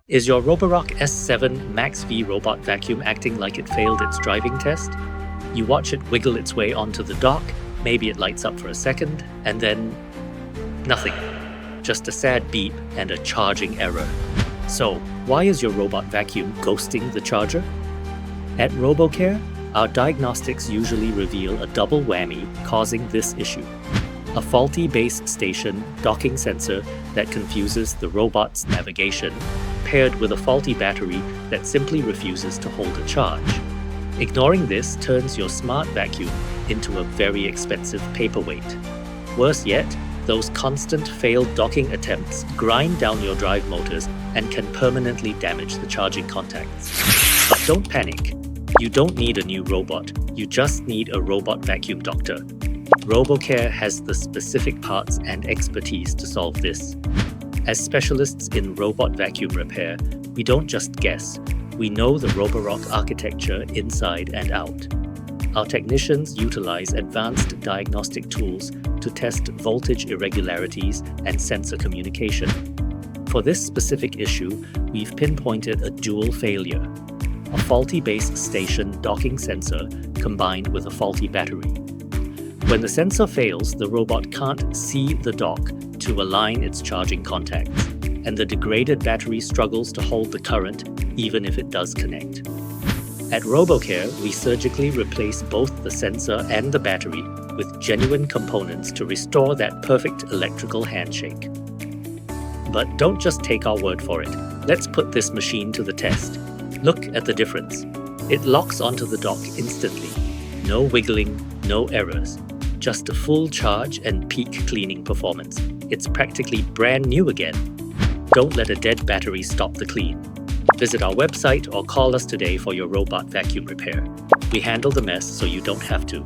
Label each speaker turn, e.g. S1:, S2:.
S1: Is your Roborock S7 MaxV robot vacuum acting like it failed its driving test? You watch it wiggle its way onto the dock, maybe it lights up for a second, and then nothing. Just a sad beep and a charging error. So, why is your robot vacuum ghosting the charger? At RoboCare, our diagnostics usually reveal a double whammy causing this issue. A faulty base station docking sensor that confuses the robot's navigation, paired with a faulty battery that simply refuses to hold a charge. Ignoring this turns your smart vacuum into a very expensive paperweight. Worse yet, those constant failed docking attempts grind down your drive motors and can permanently damage the charging contacts. But don't panic. You don't need a new robot, you just need a robot vacuum doctor. RoboCare has the specific parts and expertise to solve this. As specialists in robot vacuum repair, we don't just guess, we know the Roborock architecture inside and out. Our technicians utilize advanced diagnostic tools to test voltage irregularities and sensor communication. For this specific issue, we've pinpointed a dual failure: a faulty base station docking sensor combined with a faulty battery. When the sensor fails, the robot can't see the dock to align its charging contacts, and the degraded battery struggles to hold the current even if it does connect. At RoboCare, we surgically replace both the sensor and the battery with genuine components to restore that perfect electrical handshake. But don't just take our word for it. Let's put this machine to the test. Look at the difference. It locks onto the dock instantly. No wiggling, no errors. Just a full charge and peak cleaning performance. It's practically brand new again. Don't let a dead battery stop the clean. Visit our website or call us today for your robot vacuum repair. We handle the mess so you don't have to.